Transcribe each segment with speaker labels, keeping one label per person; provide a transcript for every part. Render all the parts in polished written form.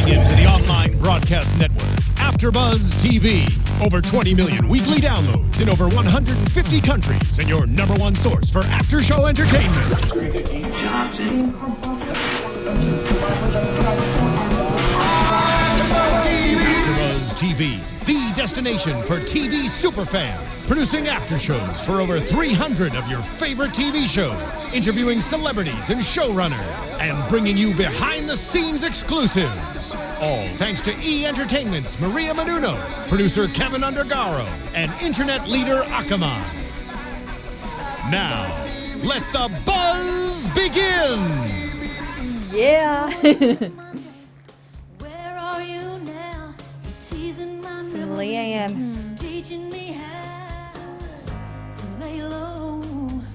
Speaker 1: Tuning in to the online broadcast network, AfterBuzz TV. Over 20 million weekly downloads in over 150 countries, and your number one source for after-show entertainment. AfterBuzz TV, the destination for TV superfans. Producing aftershows for over 300 of your favorite TV shows. Interviewing celebrities and showrunners. And bringing you behind-the-scenes exclusives. All thanks to E! Entertainment's Maria Menounos, producer Kevin Undergaro, and internet leader Akamai. Now, let the buzz begin!
Speaker 2: Yeah.
Speaker 3: Some Leanne.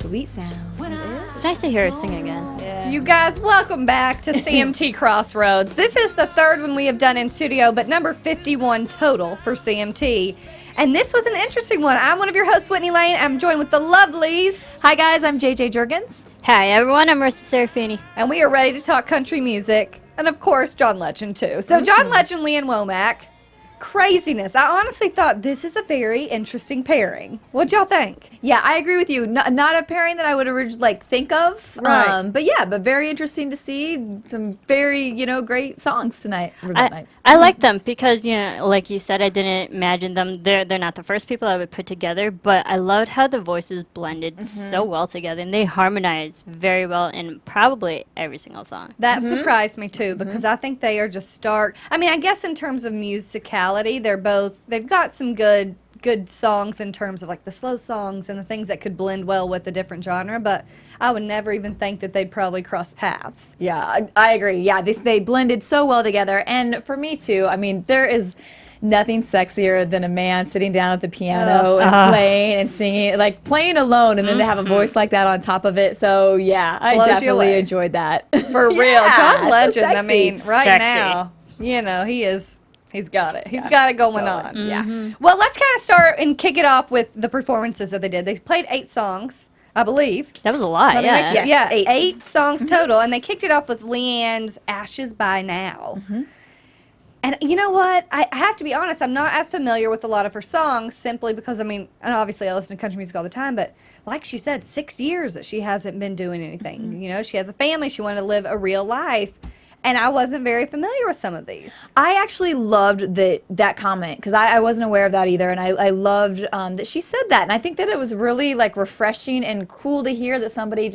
Speaker 2: Sweet sound.
Speaker 4: It's nice to hear her sing again.
Speaker 2: Yeah.
Speaker 3: You guys, welcome back to CMT Crossroads. This is the third one we have done in studio, but number 51 total for CMT. And this was an interesting one. I'm one of your hosts, Whitney Lane. I'm joined with the lovelies.
Speaker 2: Hi guys, I'm JJ Jurgens.
Speaker 4: Hi everyone, I'm Marisa Serafini.
Speaker 3: And we are ready to talk country music. And of course, John Legend too. So John Legend, Leanne Womack. Craziness. I honestly thought this is a very interesting pairing. What'd y'all think?
Speaker 2: Yeah, I agree with you. Not a pairing that I would originally think of.
Speaker 3: Right.
Speaker 2: But very interesting to see some very, great songs tonight.
Speaker 4: I like them because, like you said, I didn't imagine them. They're not the first people I would put together, but I loved how the voices blended so well together, and they harmonized very well in probably every single song.
Speaker 3: That surprised me too, because I think they are just stark. I mean, I guess in terms of musicality, they've got some good songs in terms of like the slow songs and the things that could blend well with the different genre, but I would never even think that they'd probably cross paths.
Speaker 2: Yeah, I agree. Yeah, they blended so well together. And for me too, I mean, there is nothing sexier than a man sitting down at the piano and playing and singing, like playing alone, and then to have a voice like that on top of it. So yeah, I
Speaker 3: Blows you
Speaker 2: definitely
Speaker 3: away.
Speaker 2: enjoyed that.
Speaker 3: For real.
Speaker 2: Yeah,
Speaker 3: John
Speaker 2: so
Speaker 3: Legend, I
Speaker 2: sexy.
Speaker 3: mean, right
Speaker 4: Sexy.
Speaker 3: now, he's got it. He's got it going on.
Speaker 2: Yeah.
Speaker 3: Well, let's kind of start and kick it off with the performances that they did. They played 8 songs, I believe.
Speaker 4: That was a lot,
Speaker 3: Let me
Speaker 4: yeah.
Speaker 3: make sure-
Speaker 2: Yes,
Speaker 3: yeah,
Speaker 2: 8.
Speaker 3: 8 songs total, and they kicked it off with Leanne's Ashes by Now. And you know what? I have to be honest, I'm not as familiar with a lot of her songs simply because, and obviously I listen to country music all the time, but like she said, 6 years that she hasn't been doing anything. She has a family, she wanted to live a real life. And I wasn't very familiar with some of these.
Speaker 2: I actually loved that comment because I wasn't aware of that either, and I loved that she said that, and I think that it was really like refreshing and cool to hear that somebody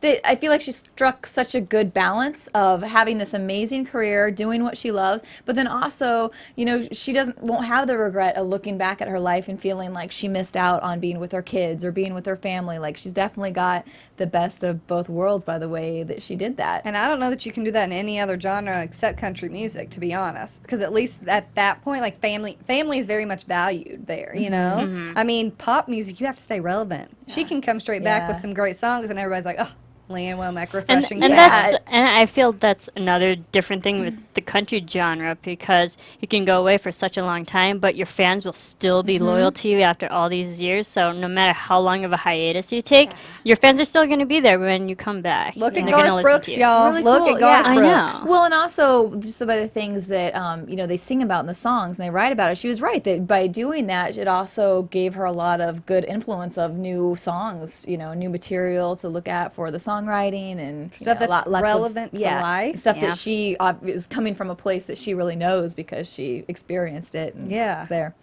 Speaker 2: I feel like she struck such a good balance of having this amazing career, doing what she loves, but then also, she won't have the regret of looking back at her life and feeling like she missed out on being with her kids or being with her family. Like she's definitely got the best of both worlds by the way that she did that.
Speaker 3: And I don't know that you can do that in any other genre except country music, to be honest, because at least at that point, like family is very much valued there, I mean, pop music, you have to stay relevant. She can come straight back with some great songs and everybody's like, oh, Leanne Womack, refreshing.
Speaker 4: And I feel that's another different thing with the country genre, because you can go away for such a long time, but your fans will still be loyal to you after all these years. So no matter how long of a hiatus you take, your fans are still going to be there when you come back.
Speaker 3: Look at
Speaker 4: They're gonna
Speaker 3: Garth
Speaker 4: listen
Speaker 3: Brooks,
Speaker 4: to you.
Speaker 3: y'all.
Speaker 2: Really
Speaker 3: Look
Speaker 2: cool.
Speaker 3: at Garth
Speaker 2: Yeah,
Speaker 3: Brooks.
Speaker 4: I know.
Speaker 2: Well, and also just by the things that they sing about in the songs and they write about it. She was right that by doing that, it also gave her a lot of good influence of new songs, new material to look at for the songwriting and
Speaker 3: Stuff that's
Speaker 2: lots
Speaker 3: relevant to life.
Speaker 2: Stuff
Speaker 4: Yeah.
Speaker 2: that she is coming from a place that she really knows because she experienced it. And it's there.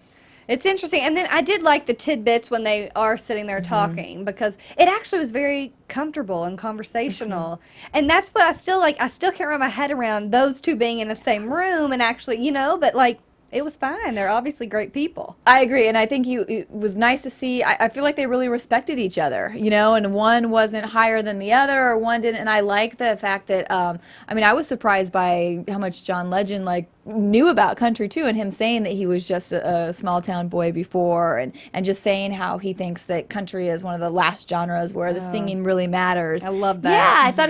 Speaker 3: It's interesting. And then I did like the tidbits when they are sitting there talking, because it actually was very comfortable and conversational. And that's what I still can't wrap my head around those two being in the same room and actually, but like, it was fine. They're obviously great people.
Speaker 2: I agree, and I think it was nice to see. I feel like they really respected each other, and one wasn't higher than the other, or one didn't. And I like the fact that, I was surprised by how much John Legend knew about country too, and him saying that he was just a small town boy before, and just saying how he thinks that country is one of the last genres where the singing really matters.
Speaker 3: I love that.
Speaker 2: Yeah, I thought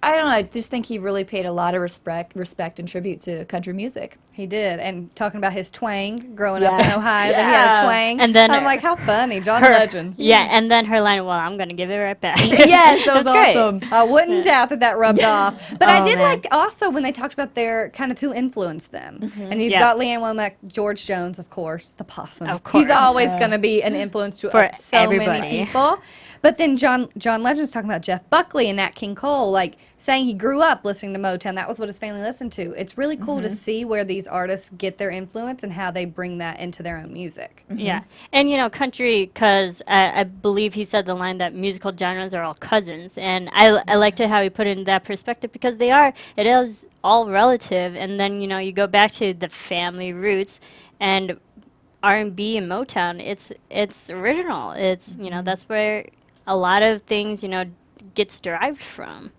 Speaker 2: I don't know, I just think he really paid a lot of respect and tribute to country music.
Speaker 3: He did. And talking about his twang growing up in Ohio, that he had a twang.
Speaker 4: And then
Speaker 3: I'm like, how funny. John Legend.
Speaker 4: Yeah, and then her line, well, I'm going to give it right back.
Speaker 2: Yes, that was
Speaker 4: That's great.
Speaker 2: awesome.
Speaker 3: I wouldn't doubt that rubbed off. But I did
Speaker 4: man.
Speaker 3: like also when they talked about their kind of who influenced them. And you've
Speaker 4: Yeah.
Speaker 3: got Leanne Womack, George Jones, of course, the possum.
Speaker 4: Of course.
Speaker 3: He's always going to be an influence to
Speaker 4: For
Speaker 3: so
Speaker 4: everybody.
Speaker 3: many people. But then John Legend's talking about Jeff Buckley and Nat King Cole, like saying he grew up listening to Motown. That was what his family listened to. It's really cool to see where these artists get their influence and how they bring that into their own music.
Speaker 4: Yeah, and country, because I believe he said the line that musical genres are all cousins, and I liked it how he put it in that perspective because they are. It is all relative, and then you go back to the family roots, and R&B and Motown. It's original. It's that's where a lot of things gets derived from.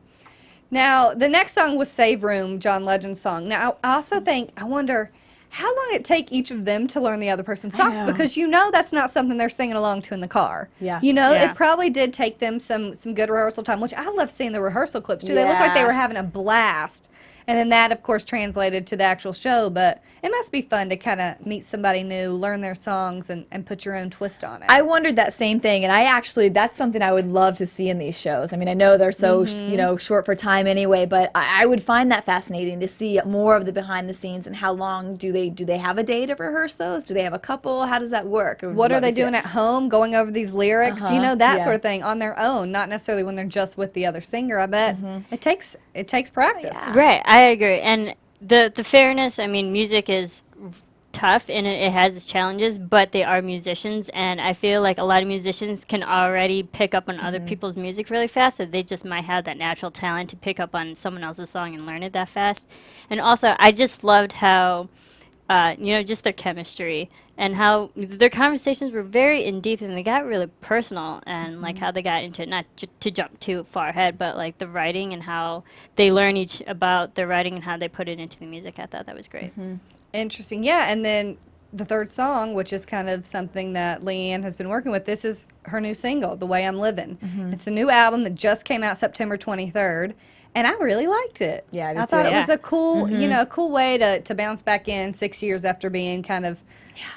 Speaker 3: Now, the next song was Save Room, John Legend's song. Now, I also I wonder how long it take each of them to learn the other person's songs,
Speaker 2: know.
Speaker 3: because that's not something they're singing along to in the car.
Speaker 2: Yeah.
Speaker 4: Yeah.
Speaker 3: It probably did take them some good rehearsal time, which I love seeing the rehearsal clips too. They look like they
Speaker 2: Yeah.
Speaker 3: were having a blast. And then that, of course, translated to the actual show. But it must be fun to kind of meet somebody new, learn their songs, and put your own twist on it.
Speaker 2: I wondered that same thing, and that's something I would love to see in these shows. I mean, I know they're so short for time anyway, but I would find that fascinating to see more of the behind the scenes and how long do they have a day to rehearse those? Do they have a couple? How does that work?
Speaker 3: What are they doing at home, going over these lyrics, that
Speaker 2: Yeah.
Speaker 3: sort of thing on their own, not necessarily when they're just with the other singer. I bet it takes practice.
Speaker 2: Yeah.
Speaker 4: Right, I agree, and the fairness. I mean, music is tough and it has its challenges, but they are musicians, and I feel like a lot of musicians can already pick up on other people's music really fast, so they just might have that natural talent to pick up on someone else's song and learn it that fast. And also, I just loved how just their chemistry and how their conversations were very in deep, and they got really personal, and like how they got into, not to jump too far ahead, but like the writing and how they learn each about their writing and how they put it into the music. I thought that was great.
Speaker 3: Interesting. Yeah, and then the third song, which is kind of something that Leanne has been working with, this is her new single, The Way I'm Living. It's a new album that just came out September 23rd. And I really liked it.
Speaker 2: Yeah, I did
Speaker 3: I thought
Speaker 2: too.
Speaker 3: it was a cool, a cool way to bounce back in 6 years after being kind of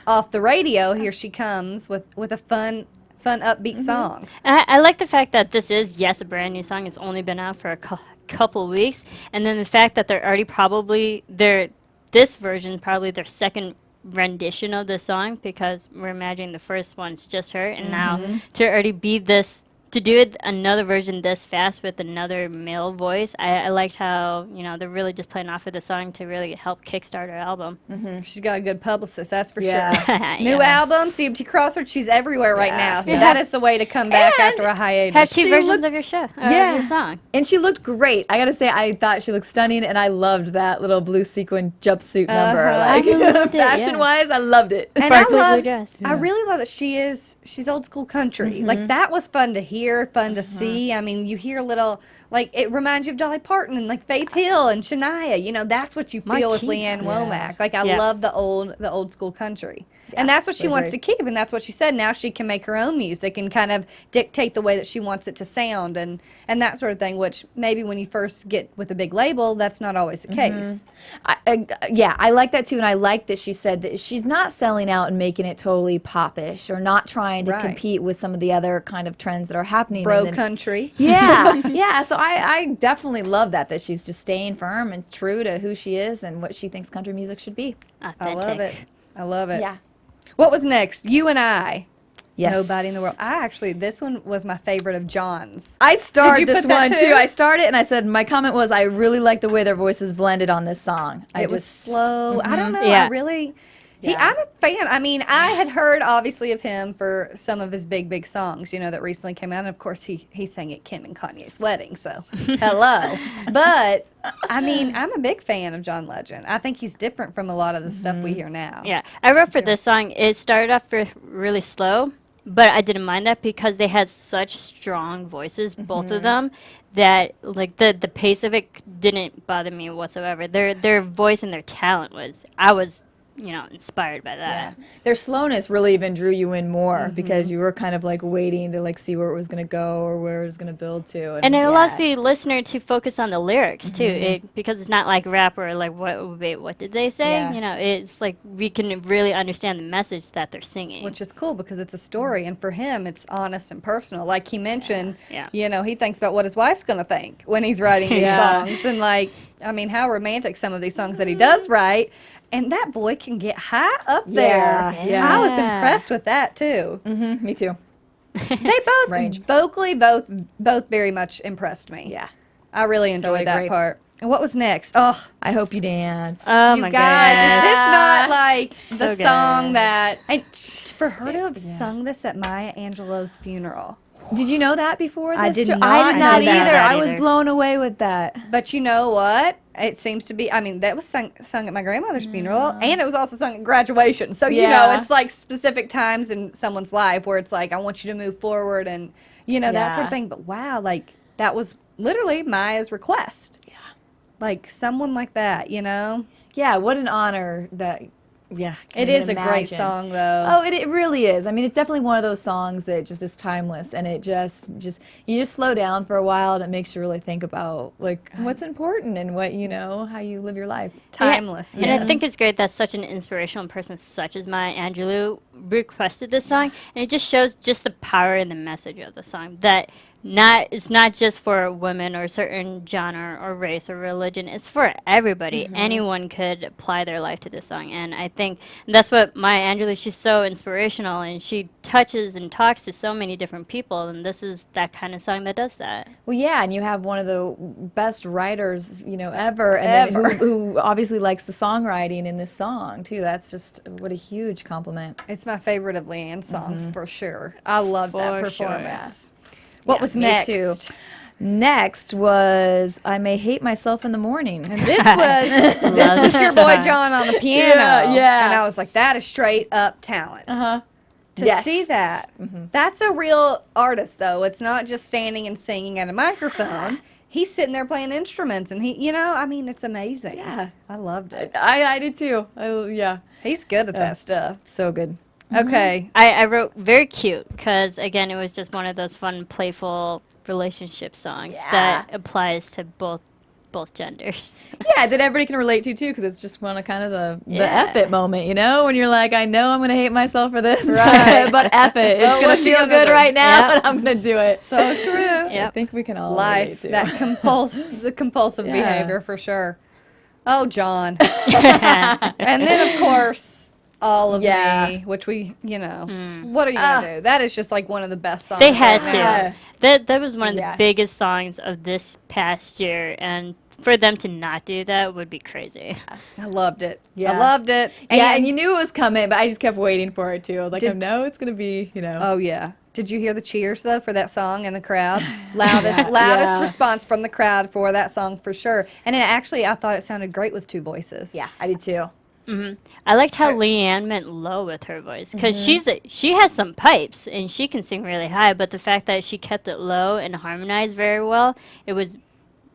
Speaker 3: off the radio. Here she comes with a fun, upbeat song.
Speaker 4: I like the fact that this is, yes, a brand new song. It's only been out for a couple weeks. And then the fact that they're already this version probably their second rendition of the song, because we're imagining the first one's just her. And now to already be this, to do it another version this fast with another male voice, I liked how they're really just playing off of the song to really help kickstart her album.
Speaker 3: She's got a good publicist, that's for
Speaker 2: Yeah.
Speaker 3: sure. New
Speaker 4: Yeah.
Speaker 3: album, CMT Crossroads. She's everywhere right now. So
Speaker 4: Yeah.
Speaker 3: that is the way to come back
Speaker 2: And
Speaker 3: after a hiatus.
Speaker 4: Have two
Speaker 2: She
Speaker 4: versions
Speaker 2: looked-
Speaker 4: of your show,
Speaker 2: Yeah.
Speaker 4: of your song.
Speaker 2: And she looked great. I gotta say, I thought she looked stunning, and I loved that little blue sequin jumpsuit number.
Speaker 3: I
Speaker 2: Like,
Speaker 4: loved it, yeah.
Speaker 2: fashion-wise, I loved it.
Speaker 3: And I
Speaker 4: Sparkly blue
Speaker 3: love,
Speaker 4: dress.
Speaker 3: I really love that she's old school country. Like that was fun to hear, fun to see. I mean, you hear little, like it reminds you of Dolly Parton and like Faith Hill and Shania. That's what you feel with
Speaker 4: Martina.
Speaker 3: Leanne Womack. Like I
Speaker 4: Yeah.
Speaker 3: love the old school country. And that's what she wants to keep, and that's what she said. Now she can make her own music and kind of dictate the way that she wants it to sound and that sort of thing, which maybe when you first get with a big label, that's not always the case.
Speaker 2: I like that too, and I like that she said that she's not selling out and making it totally popish or not trying to
Speaker 3: Right.
Speaker 2: compete with some of the other kind of trends that are happening.
Speaker 3: Bro
Speaker 2: And then-
Speaker 3: country.
Speaker 2: Yeah. So I definitely love that she's just staying firm and true to who she is and what she thinks country music should be.
Speaker 3: I love it. I love it.
Speaker 2: Yeah.
Speaker 3: What was next? You and I.
Speaker 2: Yes.
Speaker 3: Nobody in the world. This one was my favorite of John's.
Speaker 2: I starred
Speaker 3: Did you
Speaker 2: this
Speaker 3: put that
Speaker 2: one
Speaker 3: too?
Speaker 2: too. I started and I said my comment was I really like the way their voices blended on this song.
Speaker 3: It was slow. I don't know.
Speaker 4: Yeah.
Speaker 3: I really.
Speaker 2: Yeah.
Speaker 3: I'm a fan. I mean, I had heard obviously of him for some of his big songs, that recently came out. And of course, he sang at Kim and Kanye's wedding. So, hello. But I mean, I'm a big fan of John Legend. I think he's different from a lot of the stuff we hear now.
Speaker 4: Yeah, I wrote for this song, it started off really slow, but I didn't mind that because they had such strong voices, both of them, that like the pace of it didn't bother me whatsoever. Their voice and their talent I was inspired by that.
Speaker 2: Their slowness really even drew you in more because you were kind of like waiting to like see where it was going to go or where it was going to build to.
Speaker 4: And it allows the listener to focus on the lyrics too, because it's not like rap or like what did they say?
Speaker 2: Yeah.
Speaker 4: It's like we can really understand the message that they're singing.
Speaker 3: Which is cool because it's a story, and for him, it's honest and personal. Like he mentioned,
Speaker 4: Yeah.
Speaker 3: he thinks about what his wife's going to think when he's writing these songs, and like I mean, how romantic some of these songs that he does write. And that boy can get high up there.
Speaker 2: Yeah.
Speaker 3: I was impressed with that, too.
Speaker 2: Me too.
Speaker 3: They both,
Speaker 2: Range.
Speaker 3: vocally, both very much impressed me.
Speaker 2: Yeah.
Speaker 3: I really enjoyed
Speaker 2: Totally
Speaker 3: that
Speaker 2: great.
Speaker 3: part. And what was next? Oh,
Speaker 2: I hope you dance.
Speaker 4: Oh
Speaker 3: you
Speaker 4: my
Speaker 3: guys,
Speaker 4: goodness.
Speaker 3: is this not like the
Speaker 4: So
Speaker 3: song
Speaker 4: good.
Speaker 3: that... for her to have sung this at Maya Angelou's funeral.
Speaker 2: Did you know that before this?
Speaker 3: I did
Speaker 2: show?
Speaker 3: not
Speaker 2: I did
Speaker 3: know
Speaker 2: not
Speaker 3: that
Speaker 2: either. I was
Speaker 4: either.
Speaker 2: blown away with that.
Speaker 3: But you know what? It seems to be, I mean, that was sung at my grandmother's funeral, and it was also sung at graduation. So, you know,
Speaker 2: Yeah.
Speaker 3: it's like specific times in someone's life where it's like, I want you to move forward and, you know, that sort
Speaker 2: Yeah.
Speaker 3: of thing. But wow, like, that was literally Maya's request.
Speaker 2: Yeah.
Speaker 3: Like, someone like that, you know?
Speaker 2: Yeah, what an honor that. Yeah,
Speaker 3: It is a great song, though.
Speaker 2: Oh, it really is. I mean, it's definitely one of those songs that just is timeless, and it just you just slow down for a while, and it makes you really think about like what's important and what how you live your life.
Speaker 3: Timeless.
Speaker 4: And I think it's great that such an inspirational person such as Maya Angelou requested this song, and it just shows just the power and the message of the song, that it's not just for women or a certain genre or race or religion. It's for everybody. Anyone could apply their life to this song, and I think that's what Maya Angelou, she's so inspirational, and she touches and talks to so many different people, and this is that kind of song that does that.
Speaker 2: Well, yeah, and you have one of the best writers, ever, and then who obviously likes the songwriting in this song too. That's just what a huge compliment.
Speaker 3: It's my favorite of Leanne's songs, for sure. I love that
Speaker 4: For sure.
Speaker 3: performance. What was
Speaker 2: me
Speaker 3: next?
Speaker 2: too. Next was I May Hate Myself in the Morning.
Speaker 3: And this was your boy John on the piano.
Speaker 2: Yeah.
Speaker 3: And I was like, that is straight up talent.
Speaker 2: Uh-huh.
Speaker 3: To
Speaker 2: Yes.
Speaker 3: see that. That's a real artist, though. It's not just standing and singing at a microphone. He's sitting there playing instruments, and it's amazing.
Speaker 2: Yeah.
Speaker 3: I loved it.
Speaker 2: I did too. Yeah.
Speaker 3: He's good at that stuff.
Speaker 2: So good.
Speaker 3: Okay.
Speaker 4: I wrote very cute because, again, it was just one of those fun, playful relationship songs that applies to both genders.
Speaker 2: Yeah, that everybody can relate to too, because it's just one of kind of the F it moment, when you're like, I know I'm gonna hate myself for this,
Speaker 3: Right.
Speaker 2: but F it. It's
Speaker 3: Well,
Speaker 2: gonna
Speaker 3: what you
Speaker 2: feel
Speaker 3: gonna
Speaker 2: good
Speaker 3: do?
Speaker 2: right now,
Speaker 4: Yep.
Speaker 2: but I'm gonna do it.
Speaker 3: So true.
Speaker 2: I
Speaker 4: Yep.
Speaker 2: think we can all
Speaker 3: Life,
Speaker 2: relate to.
Speaker 3: that the compulsive
Speaker 2: Yeah.
Speaker 3: behavior for sure. Oh, John. And then, of course, All of
Speaker 2: Yeah.
Speaker 3: Me, which we, what are you going to do? That is just like one of the best songs.
Speaker 4: They had
Speaker 3: right
Speaker 4: to.
Speaker 3: now.
Speaker 4: That was one of the
Speaker 2: Yeah.
Speaker 4: biggest songs of this past year, and for them to not do that would be crazy.
Speaker 3: I loved it.
Speaker 2: Yeah.
Speaker 3: I loved it.
Speaker 2: And you knew it was coming, but I just kept waiting for it too. I was like,
Speaker 3: Did-
Speaker 2: I know it's gonna be,
Speaker 3: Oh, yeah. Did you hear the cheers, though, for that song in the crowd? Loudest response from the crowd for that song, for sure. And I thought it sounded great with two voices.
Speaker 2: Yeah, I did too.
Speaker 4: I liked how Leanne went low with her voice because she has some pipes and she can sing really high, but the fact that she kept it low and harmonized very well, it was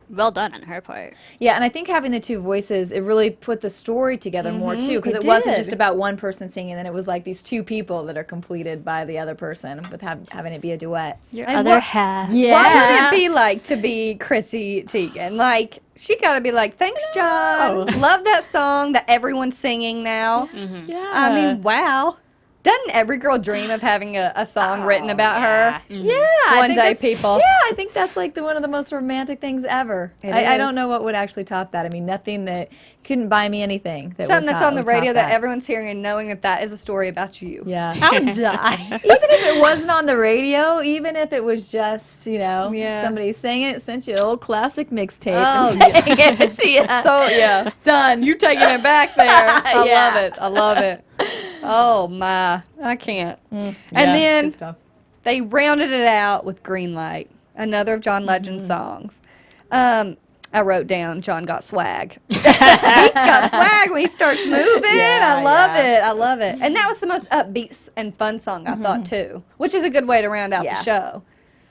Speaker 4: well done on her part.
Speaker 2: Yeah, and I think having the two voices, it really put the story together more too, because it wasn't just about one person singing, and it was like these two people that are completed by the other person with having it be a duet.
Speaker 4: Your
Speaker 3: And
Speaker 4: other
Speaker 3: what-
Speaker 4: half.
Speaker 2: Yeah.
Speaker 3: What would it be like to be Chrissy Teigen? Like, she got to be like, thanks, John. Love that song that everyone's singing now.
Speaker 2: Yeah.
Speaker 3: I mean, wow. Doesn't every girl dream of having a song written about her?
Speaker 2: Yeah,
Speaker 3: One day,
Speaker 2: that's-
Speaker 3: people.
Speaker 2: Yeah, I think that's like one of the most romantic things ever. I
Speaker 3: is.
Speaker 2: don't know what would actually top that. I mean, nothing that couldn't buy me anything. That
Speaker 3: Something
Speaker 2: would
Speaker 3: that's
Speaker 2: top-
Speaker 3: on the
Speaker 2: would top
Speaker 3: radio that everyone's hearing and knowing that is a story about you.
Speaker 2: Yeah.
Speaker 3: I would die.
Speaker 2: Even if it wasn't on the radio, even if it was just,
Speaker 3: Yeah.
Speaker 2: somebody sang it, sent you an old classic mixtape
Speaker 3: Oh,
Speaker 2: and sang it to you.
Speaker 3: So, yeah.
Speaker 2: done.
Speaker 3: You taking it back there. I
Speaker 2: Yeah.
Speaker 3: love it. I love it. Oh, my. I can't. And
Speaker 2: Yeah,
Speaker 3: then
Speaker 2: good stuff.
Speaker 3: they rounded it out with Greenlight, another of John Legend's songs. I wrote down John got swag. He's got swag when he starts moving.
Speaker 2: Yeah,
Speaker 3: I love
Speaker 2: yeah.
Speaker 3: it. I love it. And that was the most upbeat and fun song, I thought, too, which is a good way to round out the
Speaker 2: Yeah.
Speaker 3: show.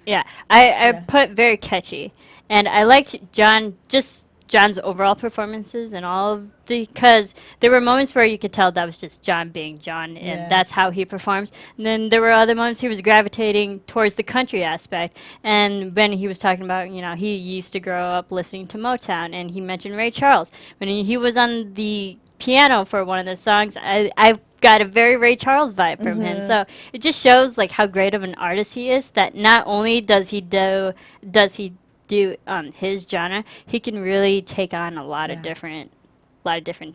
Speaker 4: Yeah, I put very catchy, and I liked John's overall performances and all of because there were moments where you could tell that was just John being John, and that's how he performs. And then there were other moments he was gravitating towards the country aspect. And when he was talking about, he used to grow up listening to Motown, and he mentioned Ray Charles. When he was on the piano for one of the songs, I got a very Ray Charles vibe from him. So it just shows like how great of an artist he is, that not only does he do his genre, he can really take on a lot of different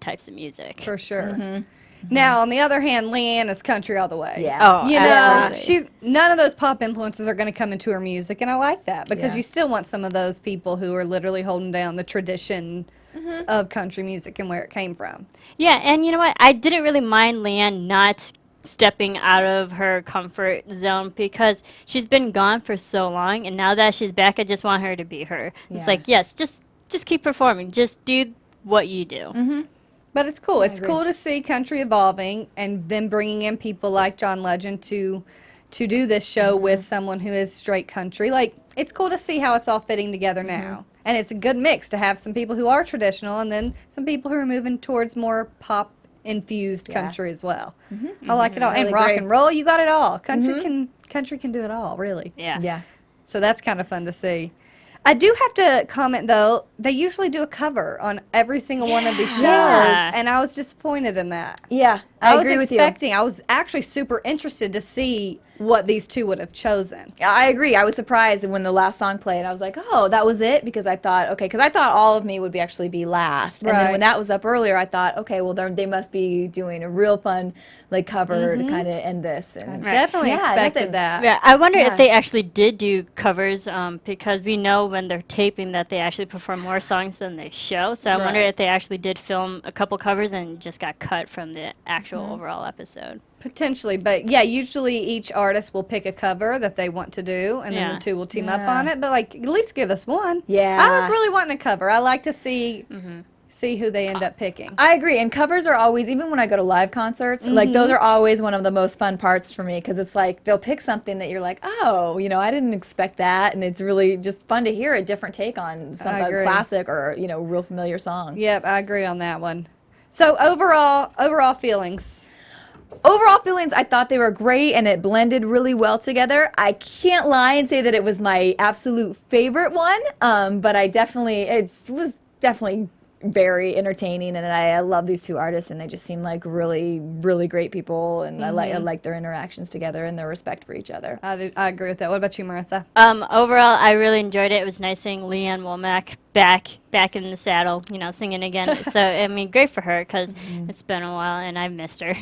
Speaker 4: types of music.
Speaker 3: For sure. Now, on the other hand, Leanne is country all the way.
Speaker 2: Yeah.
Speaker 4: Oh,
Speaker 3: You know,
Speaker 4: absolutely.
Speaker 3: none of those pop influences are going to come into her music, and I like that because
Speaker 2: Yeah.
Speaker 3: you still want some of those people who are literally holding down the tradition of country music and where it came from.
Speaker 4: Yeah, and you know what? I didn't really mind Leanne not stepping out of her comfort zone because she's been gone for so long, and now that she's back, I just want her to be her.
Speaker 2: Yeah.
Speaker 4: It's like, yes, just keep performing. Just do what you do.
Speaker 3: But it's cool. It's
Speaker 2: agree.
Speaker 3: cool to see country evolving and then bringing in people like John Legend to do this show with someone who is straight country. Like, it's cool to see how it's all fitting together now. And it's a good mix to have some people who are traditional and then some people who are moving towards more pop infused country as well. I like it all. And
Speaker 2: Really
Speaker 3: rock
Speaker 2: great.
Speaker 3: and roll, you got it all. Country can do it all, really.
Speaker 4: Yeah.
Speaker 2: Yeah.
Speaker 3: So that's kind of fun to see. I do have to comment, though, they usually do a cover on every single one of these shows,
Speaker 4: Yeah.
Speaker 3: and I was disappointed in that.
Speaker 2: Yeah.
Speaker 3: I
Speaker 2: I
Speaker 3: was
Speaker 2: agree with you.
Speaker 3: expecting, I was actually super interested to see what these two would have chosen.
Speaker 2: I agree. I was surprised when the last song played. I was like, oh, that was it? Because I thought, okay, because I thought All of Me would actually be last. And
Speaker 3: Right.
Speaker 2: then when that was up earlier, I thought, okay, well, they must be doing a real fun like cover to kind of end this. And
Speaker 4: Right.
Speaker 3: Definitely
Speaker 2: Yeah,
Speaker 3: expected
Speaker 2: nothing.
Speaker 3: that.
Speaker 4: Yeah, I wonder
Speaker 2: Yeah.
Speaker 4: if they actually did do covers because we know when they're taping that they actually perform more songs than they show. So I wonder
Speaker 3: Right.
Speaker 4: if they actually did film a couple covers and just got cut from the actual overall episode.
Speaker 3: Potentially, but yeah, usually each artist will pick a cover that they want to do, and then
Speaker 4: Yeah.
Speaker 3: the two will team up
Speaker 2: Yeah.
Speaker 3: on it. But like, at least give us one.
Speaker 2: Yeah.
Speaker 3: I was really wanting a cover. I like to see who they end up picking.
Speaker 2: I agree. And covers are always, even when I go to live concerts, like those are always one of the most fun parts for me because it's like they'll pick something that you're like, oh, you know, I didn't expect that. And it's really just fun to hear a different take on some
Speaker 3: I agree.
Speaker 2: classic or, you know, real familiar song.
Speaker 3: Yep, I agree on that one. So overall feelings.
Speaker 2: Overall feelings, I thought they were great and it blended really well together. I can't lie and say that it was my absolute favorite one, but it was definitely very entertaining, and I love these two artists, and they just seem like really, really great people, and I like their interactions together and their respect for each other.
Speaker 3: I agree with that. What about you, Marissa?
Speaker 4: Overall, I really enjoyed it. It was nice seeing Leanne Womack back in the saddle, you know, singing again. So, I mean, great for her because it's been a while and I missed her.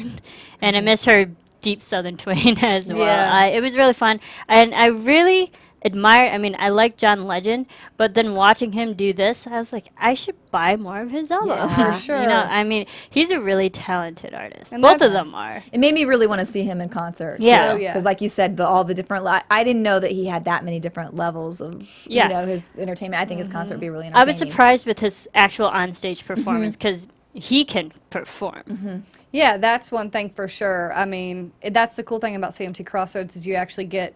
Speaker 4: And I miss her deep southern twang as well.
Speaker 3: Yeah.
Speaker 4: It was really fun. And I really I like John Legend, but then watching him do this, I was like, I should buy more of his album.
Speaker 2: Yeah.
Speaker 3: For sure.
Speaker 4: You know, I mean, he's a really talented artist.
Speaker 3: And
Speaker 4: Both
Speaker 3: that-
Speaker 4: of them are.
Speaker 2: It made me really want to see him in concert.
Speaker 4: Yeah.
Speaker 3: Oh, yeah.
Speaker 2: Because like you said, all the different, I didn't know that he had that many different levels of,
Speaker 4: Yeah.
Speaker 2: you know, his entertainment. I think his concert would be really
Speaker 4: I
Speaker 2: entertaining.
Speaker 4: was surprised with his actual onstage performance because he can perform.
Speaker 3: Yeah, that's one thing for sure. I mean, that's the cool thing about CMT Crossroads is you actually get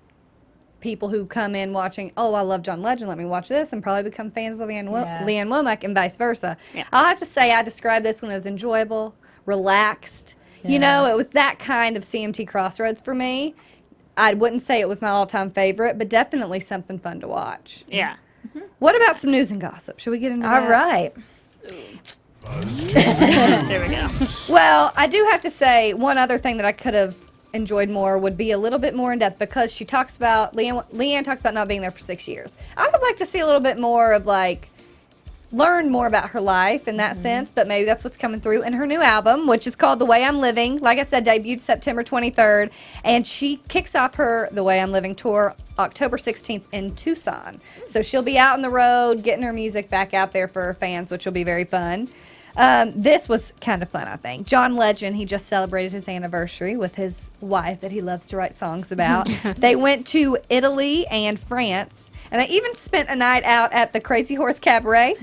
Speaker 3: people who come in watching, oh, I love John Legend, let me watch this, and probably become fans of Leanne Womack and vice versa.
Speaker 4: Yeah.
Speaker 3: I'll have to say I described this one as enjoyable, relaxed. You
Speaker 2: Yeah.
Speaker 3: know, it was that kind of CMT Crossroads for me. I wouldn't say it was my all-time favorite, but definitely something fun to watch.
Speaker 4: Yeah.
Speaker 3: What about some news and gossip? Should we get into that?
Speaker 2: All right.
Speaker 4: There we go.
Speaker 3: Well, I do have to say one other thing that I could have enjoyed more would be a little bit more in depth because she talks about Leanne talks about not being there for 6 years. I would like to see a little bit more of like learn more about her life in that sense, but maybe that's what's coming through in her new album, which is called The Way I'm Living. Like I said, debuted September 23rd, and she kicks off her The Way I'm Living tour October 16th in Tucson. So she'll be out on the road getting her music back out there for her fans, which will be very fun. This was kind of fun, I think. John Legend, he just celebrated his anniversary with his wife that he loves to write songs about. They went to Italy and France, and they even spent a night out at the Crazy Horse Cabaret.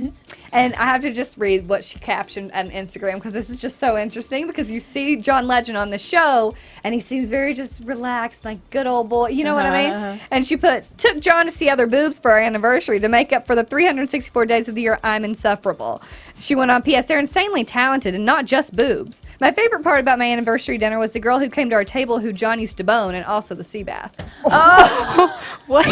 Speaker 3: And I have to just read what she captioned on Instagram because this is just so interesting because you see John Legend on the show and he seems very just relaxed, like good old boy. You know what I mean? And she took John to see other boobs for our anniversary to make up for the 364 days of the year I'm insufferable. She went on, P.S. They're insanely talented and not just boobs. My favorite part about my anniversary dinner was the girl who came to our table who John used to bone and also the sea bass.
Speaker 4: What?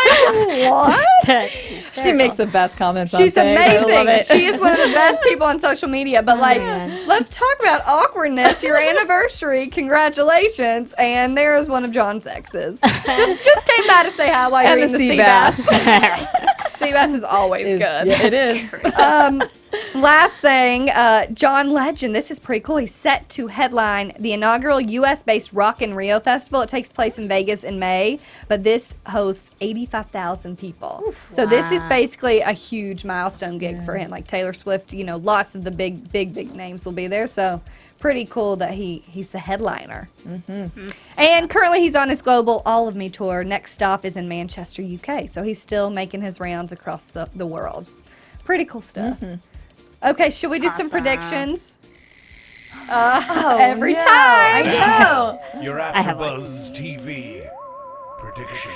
Speaker 3: What?
Speaker 2: She makes the best comments on
Speaker 3: She's
Speaker 2: things. I love
Speaker 3: amazing.
Speaker 2: it.
Speaker 3: She is one of the best people on social media. But let's talk about awkwardness. Your anniversary, congratulations! And there is one of John's exes. Just came by to say hi while you're
Speaker 2: And
Speaker 3: eating
Speaker 2: the
Speaker 3: the
Speaker 2: sea
Speaker 3: sea bass. CBS is always good.
Speaker 2: Yeah, it is.
Speaker 3: Last thing, John Legend. This is pretty cool. He's set to headline the inaugural U.S.-based Rock in Rio Festival. It takes place in Vegas in May, but this hosts 85,000 people. So this is basically a huge milestone gig for him. Like Taylor Swift, lots of the big names will be there. So pretty cool that he's the headliner. And currently he's on his global All of Me tour. Next stop is in Manchester, UK. So he's still making his rounds across the world. Pretty cool stuff. Okay, should we do some predictions? Every time.
Speaker 2: I know.
Speaker 1: Your AfterBuzz TV predictions.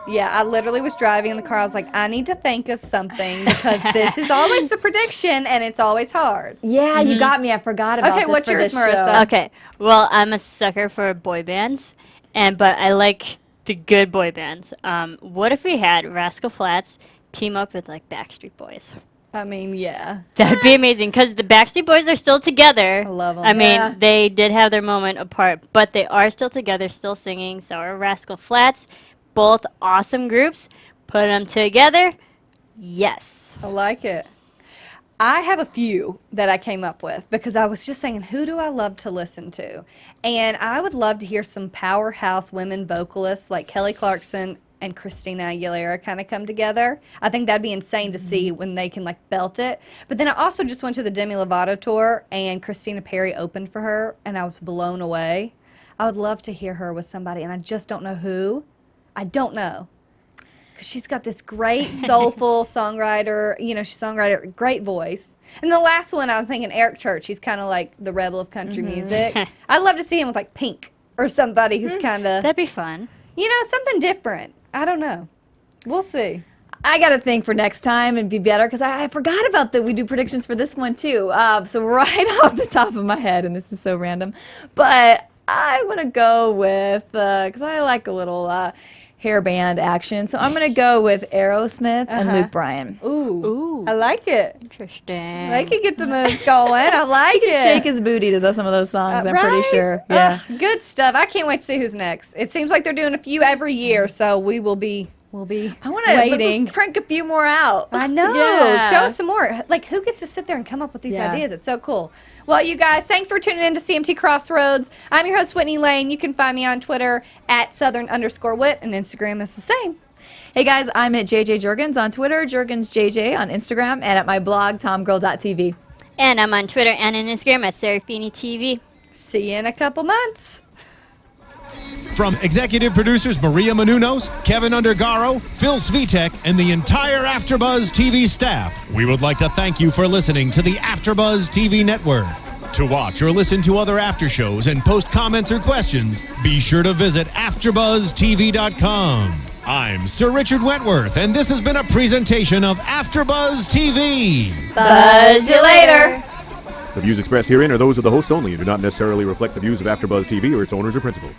Speaker 3: Yeah, I literally was driving in the car. I was like, I need to think of something because this is always a prediction and it's always hard.
Speaker 2: Yeah, you got me. I forgot about
Speaker 3: Okay,
Speaker 2: this
Speaker 3: what's
Speaker 2: for
Speaker 3: yours,
Speaker 2: this
Speaker 3: Marissa?
Speaker 2: show.
Speaker 4: Okay, well, I'm a sucker for boy bands, but I like the good boy bands. What if we had Rascal Flatts team up with like Backstreet Boys?
Speaker 3: I mean, yeah.
Speaker 4: That'd be amazing because the Backstreet Boys are still together.
Speaker 3: I love 'em.
Speaker 4: I mean,
Speaker 2: Yeah.
Speaker 4: they did have their moment apart, but they are still together, still singing. So are Rascal Flatts. Both awesome groups. Put them together. Yes.
Speaker 3: I like it. I have a few that I came up with because I was just saying, who do I love to listen to? And I would love to hear some powerhouse women vocalists like Kelly Clarkson and Christina Aguilera kind of come together. I think that'd be insane to see when they can like belt it. But then I also just went to the Demi Lovato tour and Christina Perri opened for her and I was blown away. I would love to hear her with somebody and I just don't know who. I don't know. Because she's got this great soulful songwriter, she's a songwriter, great voice. And the last one, I was thinking Eric Church. He's kind of like the rebel of country music. I'd love to see him with like Pink or somebody who's kind of,
Speaker 4: That'd be fun.
Speaker 3: something different. I don't know. We'll see.
Speaker 2: I got to think for next time and be better because I forgot about that we do predictions for this one too. So right off the top of my head, and this is so random, but I want to go with, because I like a little hair band action, so I'm going to go with Aerosmith and Luke Bryan.
Speaker 3: Ooh. I like it.
Speaker 4: Interesting.
Speaker 3: They could get the moves going. I like it.
Speaker 2: Shake his booty to some of those songs, I'm pretty
Speaker 3: Right?
Speaker 2: sure. Yeah.
Speaker 3: Good stuff. I can't wait to see who's next. It seems like they're doing a few every year, so we will be
Speaker 2: I want
Speaker 3: waiting.
Speaker 2: to crank a few more out.
Speaker 3: I know.
Speaker 2: Yeah.
Speaker 3: Show us some more. Like, who gets to sit there and come up with these
Speaker 2: Yeah.
Speaker 3: ideas? It's so cool. Well, you guys, thanks for tuning in to CMT Crossroads. I'm your host, Whitney Lane. You can find me on Twitter at Southern_Wit, and Instagram is the same.
Speaker 2: Hey guys, I'm at JJ Jurgens on Twitter, JurgensJJ on Instagram, and at my blog, tomgirl.tv.
Speaker 4: And I'm on Twitter and on Instagram at Serafini TV.
Speaker 3: See you in a couple months.
Speaker 1: From executive producers Maria Menounos, Kevin Undergaro, Phil Svitek, and the entire AfterBuzz TV staff, we would like to thank you for listening to the AfterBuzz TV network. To watch or listen to other after shows and post comments or questions, be sure to visit AfterBuzzTV.com. I'm Sir Richard Wentworth, and this has been a presentation of AfterBuzz TV.
Speaker 3: Buzz you later.
Speaker 5: The views expressed herein are those of the hosts only and do not necessarily reflect the views of AfterBuzz TV or its owners or principals.